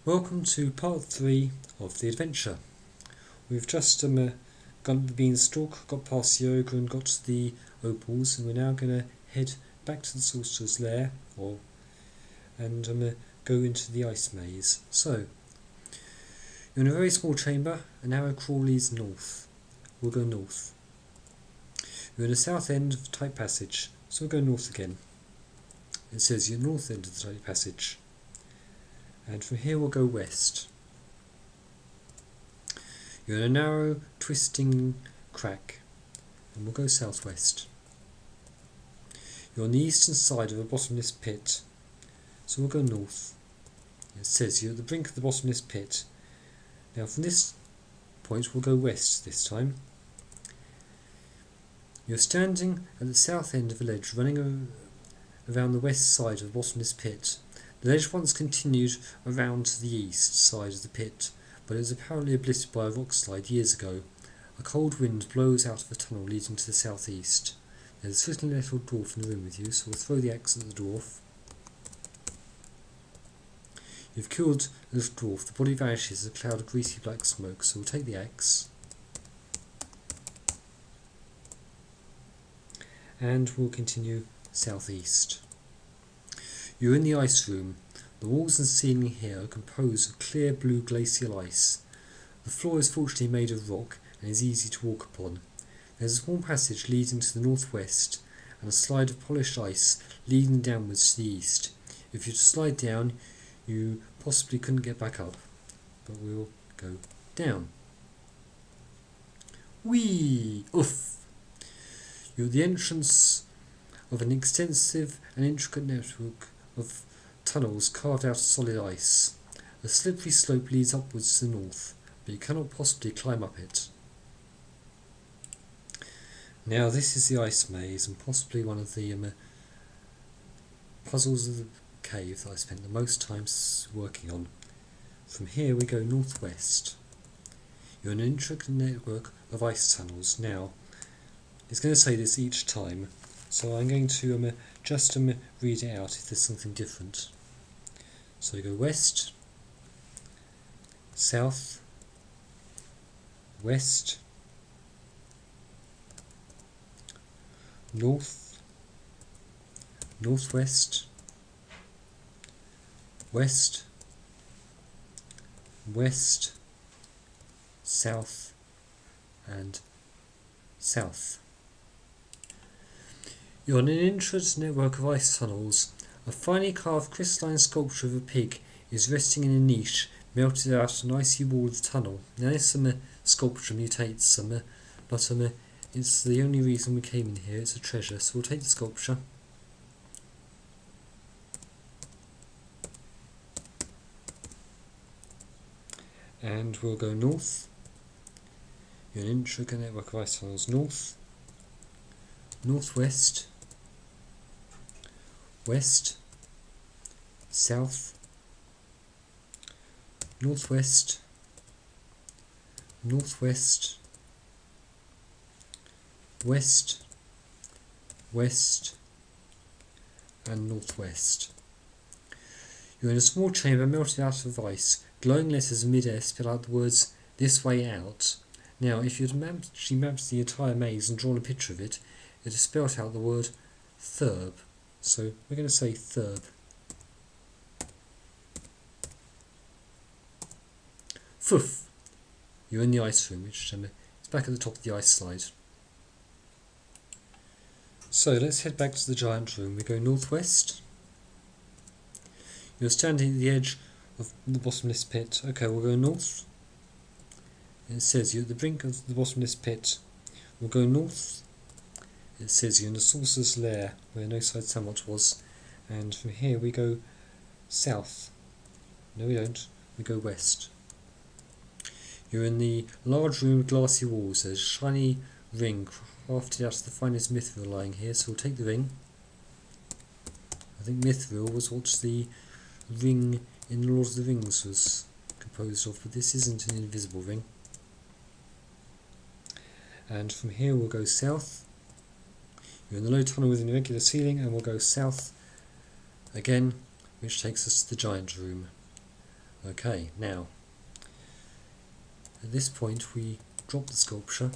Welcome to part 3 of the adventure. We've just gone the beanstalk, got past the ogre and got to the opals, and we're now going to head back to the sorcerer's lair and go into the ice maze. So, you're in a very small chamber, an arrow crawl leads north. We'll go north. You're in the south end of the tight passage, so we'll go north again. It says you're north end of the tight passage. And from here we'll go west. You're in a narrow, twisting crack, and we'll go southwest. You're on the eastern side of a bottomless pit, so we'll go north. It says you're at the brink of the bottomless pit. Now from this point we'll go west this time. You're standing at the south end of a ledge running around the west side of the bottomless pit. The ledge once continued around to the east side of the pit, but it was apparently obliterated by a rock slide years ago. A cold wind blows out of a tunnel leading to the southeast. There's a certain little dwarf in the room with you, so we'll throw the axe at the dwarf. You've killed the little dwarf. The body vanishes as a cloud of greasy black smoke, so we'll take the axe. And we'll continue southeast. You're in the ice room. The walls and ceiling here are composed of clear blue glacial ice. The floor is fortunately made of rock and is easy to walk upon. There is a small passage leading to the northwest and a slide of polished ice leading downwards to the east. If you were to slide down, you possibly couldn't get back up, but we'll go down. Whee! Oof! You're at the entrance of an extensive and intricate network of tunnels carved out of solid ice. A slippery slope leads upwards to the north, but you cannot possibly climb up it. Now this is the ice maze, and possibly one of the puzzles of the cave that I spent the most time working on. From here we go northwest. You're in an intricate network of ice tunnels. Now, it's going to say this each time, so I'm going to just read it out if there's something different. So we go west, south, west, north, northwest, west, west, south, and south. You're on an intricate network of ice tunnels. A finely carved crystalline sculpture of a pig is resting in a niche melted out of an icy wall of the tunnel. Now this sculpture mutates, but it's the only reason we came in here. It's a treasure, so we'll take the sculpture. And we'll go north. You're an intricate network of ice tunnels. North, northwest, west, south, northwest, northwest, west, west, and northwest. You're in a small chamber melted out of ice. Glowing letters in mid-air spell out the words, "This way out." Now, if you'd actually mapped the entire maze and drawn a picture of it, it has spelled out the word Thurb. So we're going to say Thurb. Foof! You're in the ice room, which is back at the top of the ice slide. So let's head back to the giant room. We go northwest. You're standing at the edge of the bottomless pit. Okay, we'll go north. It says you're at the brink of the bottomless pit. We'll go north. It says you're in the sorcerer's lair, where no side sandwich was. And from here we go south. No, we don't. We go west. You're in the large room with glassy walls. There's a shiny ring crafted out of the finest mithril lying here, so we'll take the ring. I think mithril was what the ring in Lord of the Rings was composed of, but this isn't an invisible ring. And from here we'll go south. You're in the low tunnel with an irregular ceiling, and we'll go south again, which takes us to the giant room. Okay, now at this point we drop the sculpture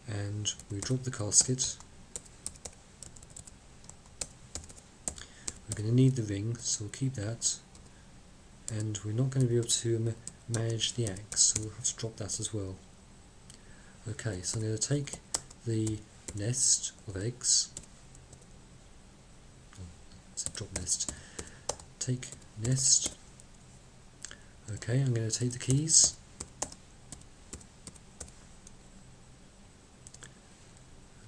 and we drop the casket. We're going to need the ring, so we'll keep that, and we're not going to be able to manage the axe, so we'll have to drop that as well. Okay, so I'm going to take the nest of eggs, drop nest, take nest. Okay, I'm going to take the keys,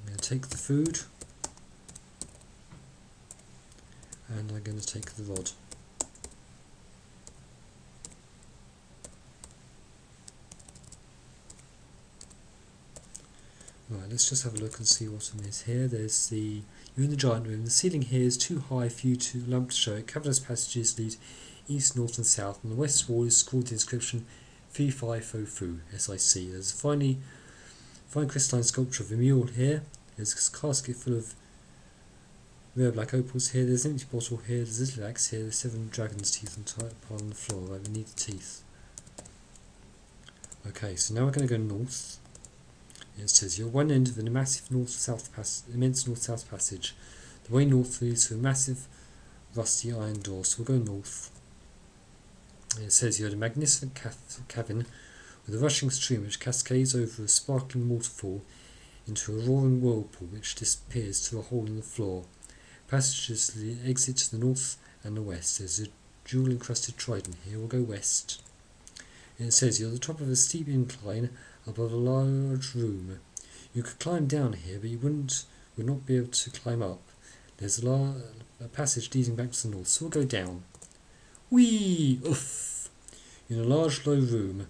I'm going to take the food, and I'm going to take the rod. Right, let's just have a look and see what it is here. There's the, you're in the giant room. The ceiling here is too high for you to lamp to show it. Cavernous passages lead east, north and south. On the west wall is scrawled the inscription Fee Fi Fo Fu, SIC. There's a fine crystalline sculpture of a mule here. There's a casket full of rare black opals here. There's an empty bottle here. There's a little axe here. There's 7 dragon's teeth on the floor. Right, we need the teeth. Okay, so now we're going to go north. It says you're one end of an immense north-south passage. The way north leads to a massive rusty iron door, so we'll go north. It says you're at a magnificent cavern with a rushing stream which cascades over a sparkling waterfall into a roaring whirlpool which disappears through a hole in the floor. Passages exit to the north and the west. There's a jewel-encrusted trident here. We'll go west. It says you're at the top of a steep incline above a large room. You could climb down here, but you would not be able to climb up. There's a passage leading back to the north, so we'll go down. Whee! Oof! In a large low room,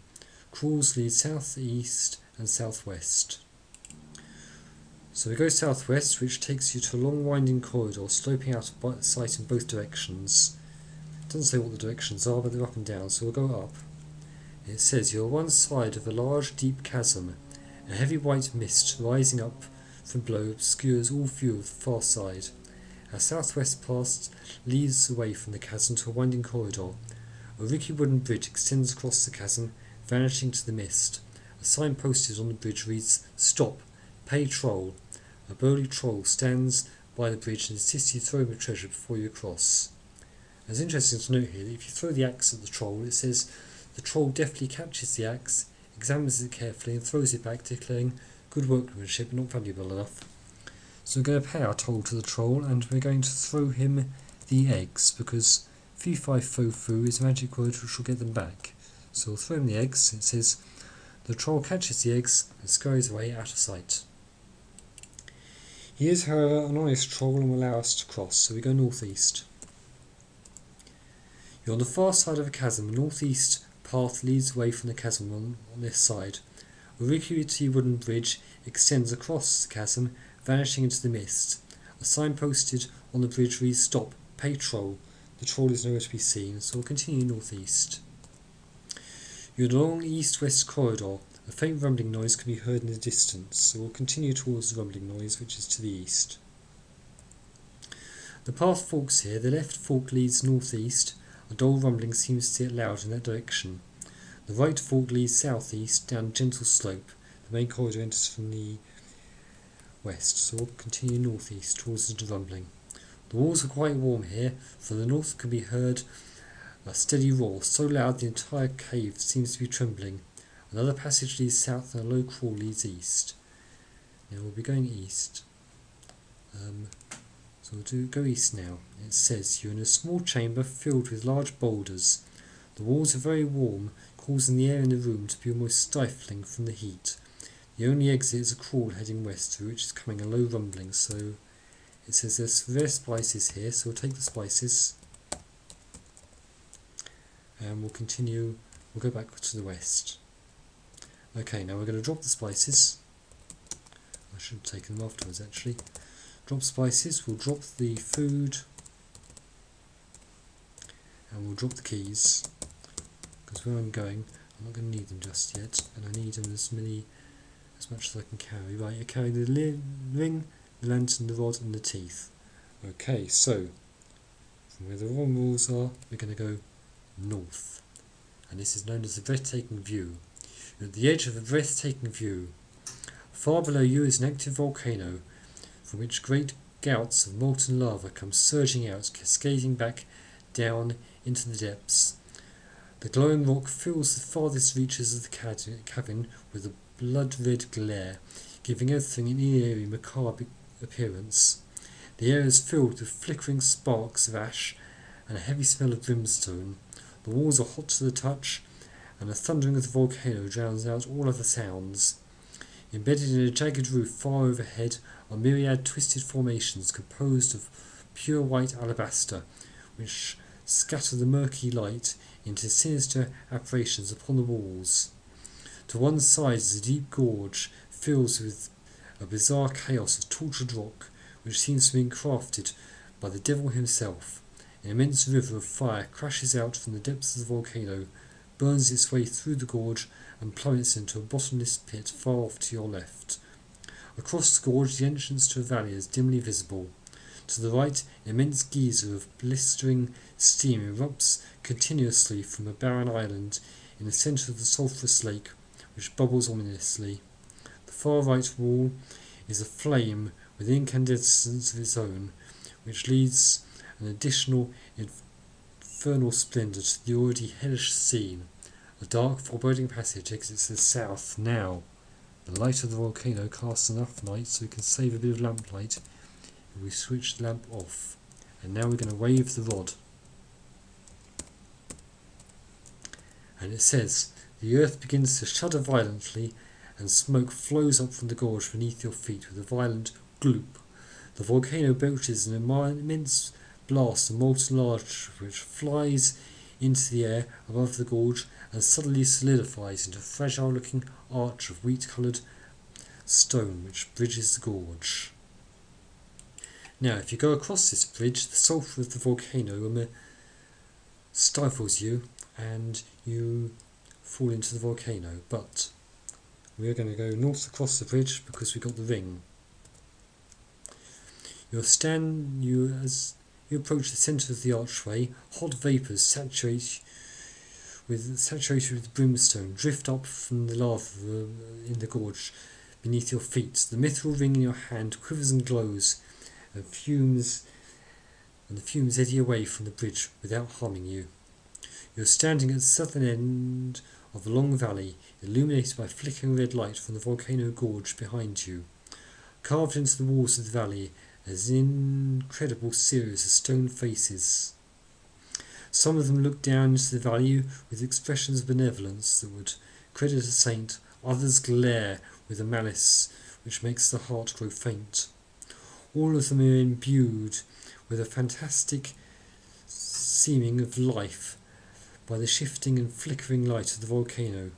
crawls lead south, east and southwest. So we go southwest, which takes you to a long winding corridor sloping out of sight in both directions. It doesn't say what the directions are, but they're up and down, so we'll go up. It says you're on one side of a large deep chasm. A heavy white mist rising up from below obscures all view of the far side. Our southwest path leads away from the chasm to a winding corridor. A rickety wooden bridge extends across the chasm, vanishing to the mist. A sign posted on the bridge reads, "Stop, pay troll." A burly troll stands by the bridge and insists you throw him a treasure before you cross. It's interesting to note here that if you throw the axe at the troll, it says the troll deftly catches the axe, examines it carefully and throws it back, declaring good workmanship but not valuable enough. So we're going to pay our toll to the troll and we're going to throw him the eggs because Fee Fi Fo Fu is a magic word which will get them back. So we'll throw him the eggs. It says the troll catches the eggs and scurries away out of sight. He is, however, an honest troll and will allow us to cross, so we go northeast. You're on the far side of a chasm. The northeast path leads away from the chasm on this side. A rickety wooden bridge extends across the chasm, vanishing into the mist. A sign posted on the bridge reads, "Stop, pay troll." The troll is nowhere to be seen, so we'll continue northeast. You're in a long east-west corridor. A faint rumbling noise can be heard in the distance, so we'll continue towards the rumbling noise, which is to the east. The path forks here. The left fork leads northeast. A dull rumbling seems to get loud in that direction. The right fork leads southeast down a gentle slope. The main corridor enters from the west, so we'll continue northeast towards the rumbling. The walls are quite warm here. From the north can be heard a steady roar, so loud the entire cave seems to be trembling. Another passage leads south and a low crawl leads east. Now we'll be going east. So we'll go east now. It says you're in a small chamber filled with large boulders. The walls are very warm, causing the air in the room to be almost stifling from the heat. The only exit is a crawl heading west, through which is coming a low rumbling, so it says there's rare spices here, so we'll take the spices. And we'll continue, we'll go back to the west. Okay, now we're going to drop the spices. I should have taken them afterwards actually. Drop spices, we'll drop the food, and we'll drop the keys, because where I'm going, I'm not going to need them just yet, and I need them as much as I can carry. Right, you're carrying the ring, the lantern, the rod and the teeth. Okay, so from where the wrong walls are, we're going to go north, and this is known as the breathtaking view. You're at the edge of a breathtaking view. Far below you is an active volcano, from which great gouts of molten lava come surging out, cascading back down into the depths. The glowing rock fills the farthest reaches of the cavern with a blood-red glare, giving everything an eerie, macabre appearance. The air is filled with flickering sparks of ash and a heavy smell of brimstone. The walls are hot to the touch, and the thundering of the volcano drowns out all other sounds. Embedded in a jagged roof far overhead are myriad twisted formations composed of pure white alabaster, which scatter the murky light into sinister apparitions upon the walls. To one side is a deep gorge filled with a bizarre chaos of tortured rock, which seems to have been crafted by the devil himself. An immense river of fire crashes out from the depths of the volcano, burns its way through the gorge, and plummets into a bottomless pit far off to your left. Across the gorge, the entrance to a valley is dimly visible. To the right, an immense geyser of blistering steam erupts continuously from a barren island in the centre of the sulphurous lake, which bubbles ominously. The far right wall is aflame with incandescence of its own, which leads an additional infernal splendour to the already hellish scene. A dark, foreboding passage exits the south now. The light of the volcano casts enough light so we can save a bit of lamplight if we switch the lamp off. And now we're going to wave the rod. And it says, the earth begins to shudder violently and smoke flows up from the gorge beneath your feet with a violent gloop. The volcano belches an immense blast of molten lava which flies into the air above the gorge and suddenly solidifies into a fragile-looking arch of wheat-coloured stone which bridges the gorge. Now, if you go across this bridge, the sulphur of the volcano stifles you and you fall into the volcano. But we're going to go north across the bridge because we've got the ring. As you approach the centre of the archway, hot vapours saturated with brimstone drift up from the lava in the gorge beneath your feet. The mithril ring in your hand quivers and glows, and the fumes eddy away from the bridge without harming you. You are standing at the southern end of a long valley, illuminated by flickering red light from the volcano gorge behind you. Carved into the walls of the valley is an incredible series of stone faces. Some of them look down into the valley with expressions of benevolence that would credit a saint, others glare with a malice which makes the heart grow faint. All of them are imbued with a fantastic seeming of life by the shifting and flickering light of the volcano.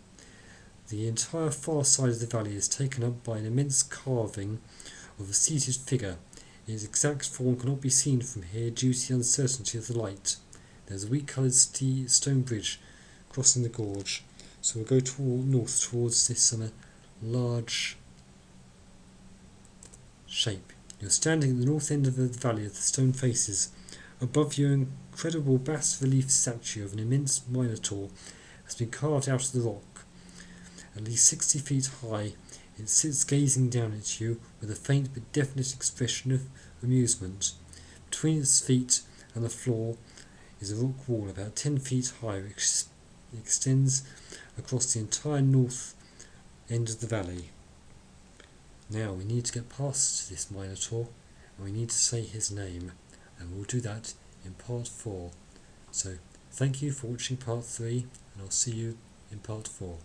The entire far side of the valley is taken up by an immense carving of a seated figure. Its exact form cannot be seen from here due to the uncertainty of the light. There is a wheat-coloured stone bridge crossing the gorge, so we'll go north towards this large shape. You're standing at the north end of the valley of the stone faces. Above you, an incredible bas-relief statue of an immense minotaur has been carved out of the rock. At least 60 feet high, it sits gazing down at you with a faint but definite expression of amusement. Between its feet and the floor is a rock wall about 10 feet high which extends across the entire north end of the valley. Now we need to get past this minotaur and we need to say his name, and we'll do that in part 4. So thank you for watching part 3, and I'll see you in part 4.